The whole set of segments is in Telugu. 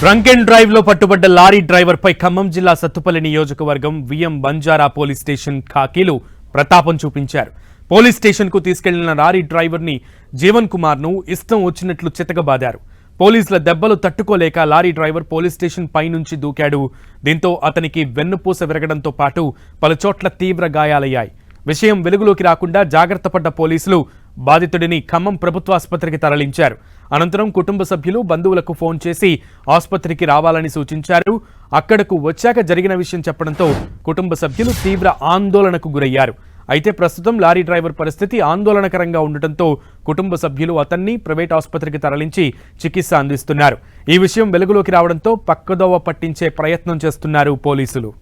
డ్రంక్ అండ్ డ్రైవ్ లో పట్టుబడ్డ లారీ డ్రైవర్ పై ఖమ్మం జిల్లా సత్తుపల్లి నియోజకవర్గం విఎం బంజారా పోలీస్ స్టేషన్ ఖాకీలు ప్రతాపం చూపించారు. పోలీస్ స్టేషన్ కు తీసుకెళ్లిన లారీ డ్రైవర్ ని జీవన్ కుమార్ ను ఇష్టం వచ్చినట్లు చితకబాదారు. పోలీసుల దెబ్బలు తట్టుకోలేక లారీ డ్రైవర్ పోలీస్ స్టేషన్ పై నుంచి దూకాడు. దీంతో అతనికి వెన్నుపూస విరగడంతో పాటు పలుచోట్ల తీవ్ర గాయాలయ్యాయి. విషయం వెలుగులోకి రాకుండా జాగ్రత్త పడ్డ పోలీసులు బాధితుడిని ఖమ్మం ప్రభుత్వ ఆసుపత్రికి తరలించారు. అనంతరం కుటుంబ సభ్యులు బంధువులకు ఫోన్ చేసి ఆసుపత్రికి రావాలని సూచించారు. అక్కడకు వచ్చాక జరిగిన విషయం చెప్పడంతో కుటుంబ సభ్యులు తీవ్ర ఆందోళనకు గురయ్యారు. అయితే ప్రస్తుతం లారీ డ్రైవర్ పరిస్థితి ఆందోళనకరంగా ఉండటంతో కుటుంబ సభ్యులు అతన్ని ప్రైవేట్ ఆసుపత్రికి తరలించి చికిత్స అందిస్తున్నారు. ఈ విషయం వెలుగులోకి రావడంతో పక్కదోవ పట్టించే ప్రయత్నం చేస్తున్నారు పోలీసులు.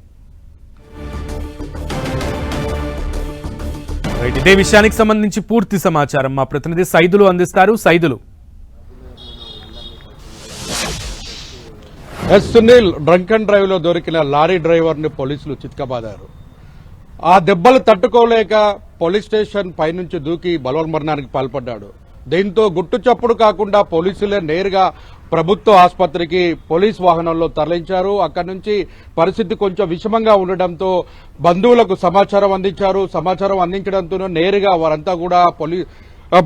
ఇదే విషయానికి సంబంధించి పూర్తి సమాచారం మా ప్రతినిధి సైదులు అందిస్తారు. Saidulu. Sunil, drunk and drive లో దొరికిన లారీ డ్రైవర్ ని పోలీసులు చితకబాదారు. ఆ దెబ్బలు తట్టుకోలేక పోలీస్ స్టేషన్ పైనుంచి దూకి బలవన్మరణానికి పాల్పడ్డాడు. దీంతో గుట్టు చప్పుడు కాకుండా పోలీసులే నేరుగా ప్రభుత్వ ఆసుపత్రికి పోలీస్ వాహనంలో తరలించారు. అక్కడి నుంచి పరిస్థితి కొంచెం విషమంగా ఉండడంతో బంధువులకు సమాచారం అందించారు. సమాచారం అందించడంతో నేరుగా వారంతా కూడా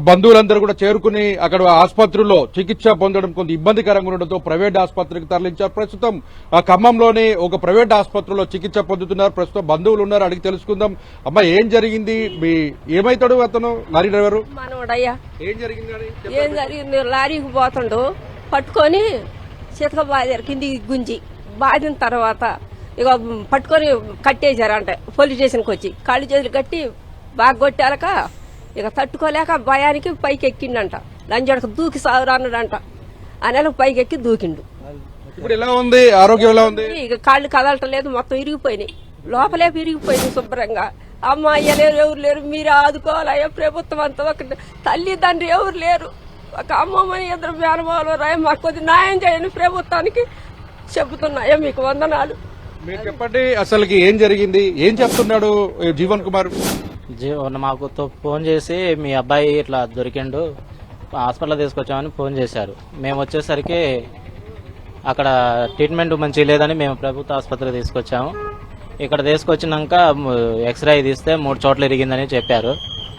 బంధువులందరూ కూడా చేరుకుని అక్కడ ఆసుపత్రిలో చికిత్స పొందడం కొంత ఇబ్బందికరంగా ఉండడంతో ప్రైవేట్ ఆసుపత్రికి తరలించారు. ప్రస్తుతం ఖమ్మంలోని ఒక ప్రైవేట్ ఆసుపత్రిలో చికిత్స పొందుతున్నారు. ప్రస్తుతం బంధువులు ఉన్నారు, అడిగి తెలుసుకుందాం. అమ్మా, ఏం జరిగింది? ఏమైతాడు అతను లారీ డ్రైవరు? మనోడయ్యా, ఏం జరిగింది? లారీకి పోతుండు, పట్టుకొని చితక బాదారు, కిందికి గుంజి బాదిన తర్వాత ఇక పట్టుకొని కట్టేశారంట. పోలీస్ స్టేషన్కి వచ్చి కాళ్ళు చేతులు కట్టి బాగా కొట్టాక ఇక తట్టుకోలేక భయానికి పైకి ఎక్కిండంట. లంజడకు దూకి సాగురాన్నాడంట. ఆ నెలకు పైకి ఎక్కి దూకిండు. ఇప్పుడు ఎలా ఉంది? ఆరోగ్యం ఎలా ఉంది? ఇక కాళ్ళు కదలటలేదు, మొత్తం ఇరిగిపోయినాయి, లోపలే ఇరిగిపోయింది శుభ్రంగా. అమ్మ అయ్యలేరు, ఎవరు లేరు, మీరు ఆదుకోవాలయ్యా ప్రభుత్వం అంతా. ఒక తల్లి తండ్రి ఎవరు లేరు, ఒక అమ్మమ్మని ఇద్దరు మేనమాలు రాయ, మాకు కొద్ది న్యాయం చేయండి ప్రభుత్వానికి చెబుతున్నాయా. మీకు వందనాలు. మీరు చెప్పండి, అసలుకి ఏం జరిగింది? ఏం చెప్తున్నాడు జీవన్ కుమార్? మాకు ఫోన్ చేసి మీ అబ్బాయి ఇట్లా దొరికిండు, హాస్పిటల్ తీసుకొచ్చామని ఫోన్ చేశారు. మేము వచ్చేసరికి అక్కడ ట్రీట్మెంట్ మంచిగా లేదని మేము ప్రభుత్వ ఆసుపత్రికి తీసుకొచ్చాము. ఇక్కడ తీసుకొచ్చినాక ఎక్స్రే తీస్తే 3 చోట్ల ఇరిగిందని చెప్పారు.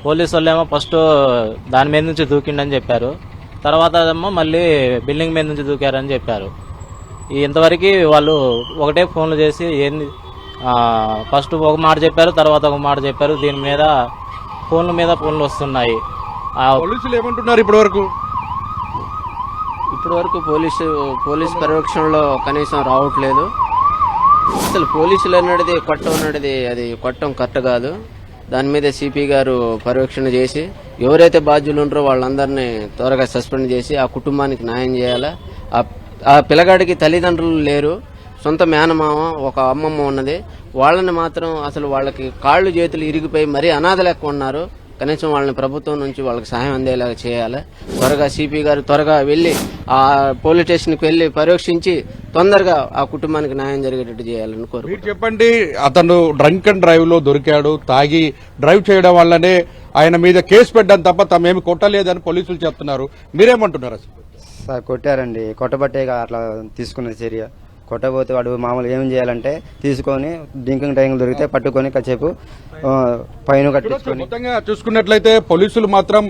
పోలీసు వాళ్ళేమో ఫస్ట్ దాని మీద నుంచి దూకిండని చెప్పారు. తర్వాత ఏమో మళ్ళీ బిల్డింగ్ మీద నుంచి దూకారని చెప్పారు. ఇంతవరకు వాళ్ళు ఒకటే ఫోన్లు చేసి ఏంది ఫస్ట్ ఒక మాట చెప్పారు, తర్వాత ఒక మాట చెప్పారు. దీని మీద ఫోన్లు వస్తున్నాయి. పోలీసులు ఏమంటున్నారు ఇప్పటి వరకు? పోలీసు పర్యవేక్షణలో కనీసం రావట్లేదు. అసలు పోలీసులు అన్నది అది కొట్టడం కరెక్ట్ కాదు. దాని మీద సిపి గారు పర్యవేక్షణ చేసి ఎవరైతే బాధ్యులు ఉంటారో వాళ్ళందరినీ త్వరగా సస్పెండ్ చేసి ఆ కుటుంబానికి న్యాయం చేయాలా. ఆ పిల్లగాడికి తల్లిదండ్రులు లేరు, సొంత మేనమామ ఒక అమ్మమ్మ ఉన్నది. వాళ్ళని మాత్రం అసలు వాళ్ళకి కాళ్ళు చేతులు ఇరిగిపోయి మరీ అనాథ లెక్క ఉన్నారు. కనీసం వాళ్ళని ప్రభుత్వం నుంచి వాళ్ళకి సహాయం అందేలాగా చేయాలి. త్వరగా సిపి గారు త్వరగా వెళ్లి ఆ పోలీస్ స్టేషన్కి వెళ్లి పరీక్షించి తొందరగా ఆ కుటుంబానికి న్యాయం జరిగేటట్టు చేయాలని కోరుకుంటున్నాను. చెప్పండి, అతను డ్రంక్ అండ్ డ్రైవ్ లో దొరికాడు, తాగి డ్రైవ్ చేయడం వల్లనే ఆయన మీద కేసు పెట్టడం తప్ప తమేమి కొట్టలేదని పోలీసులు చెప్తున్నారు. మీరేమంటున్నారు? సార్, కొట్టారండి. కొట్టబట్టే అట్లా తీసుకున్న చర్య. కొట్టబోతే వాడు మామూలు ఏం చేయాలంటే తీసుకొని డ్రింకింగ్ టైం దొరికితే పట్టుకొని కాసేపు పైన కట్టించుకొని. మొత్తంగా చూసుకున్నట్లయితే పోలీసులు మాత్రం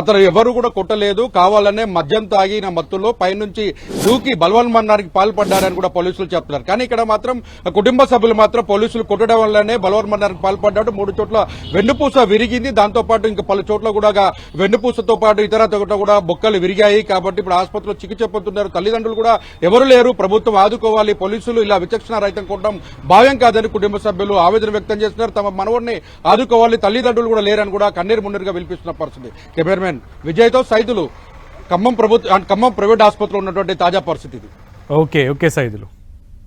అతను ఎవరు కూడా కొట్టలేదు, కావాలనే మద్యం తాగిన మత్తులో పైనుంచి దూకి బలవన్మరణానికి పాల్పడ్డారని కూడా పోలీసులు చెప్తున్నారు. కానీ ఇక్కడ మాత్రం కుటుంబ సభ్యులు మాత్రం పోలీసులు కొట్టడం వల్లనే బలవన్మరణానికి పాల్పడ్డాడు. 3 చోట్ల వెన్నుపూస విరిగింది. దాంతో పాటు ఇంకా పలు చోట్ల కూడా వెన్నుపూసతో పాటు ఇతర చోట్ల కూడా బొక్కలు విరిగాయి. కాబట్టి ఇప్పుడు ఆసుపత్రిలో చికిత్స పొందుతున్నారు. తల్లిదండ్రులు కూడా ఎవరు లేరు, ప్రభుత్వం ఆదుకోవాలి. పోలీసులు ఇలా విచక్షణ రహితం కొట్టడం భావ్యం కాదని కుటుంబ సభ్యులు ఆవేదన వ్యక్తం చేస్తున్నారు. తమ మనవడిని ఆదుకోవాలి, తల్లిదండ్రులు కూడా లేరని కూడా కన్నీరు మున్నీరుగా వినిపిస్తున్న పరిస్థితి. కెమెరామెన్ విజయ్తో సైదులు, ఖమ్మం ప్రైవేట్ ఆసుపత్రిలో ఉన్నటువంటి తాజా పరిస్థితి. ఓకే సైదులు.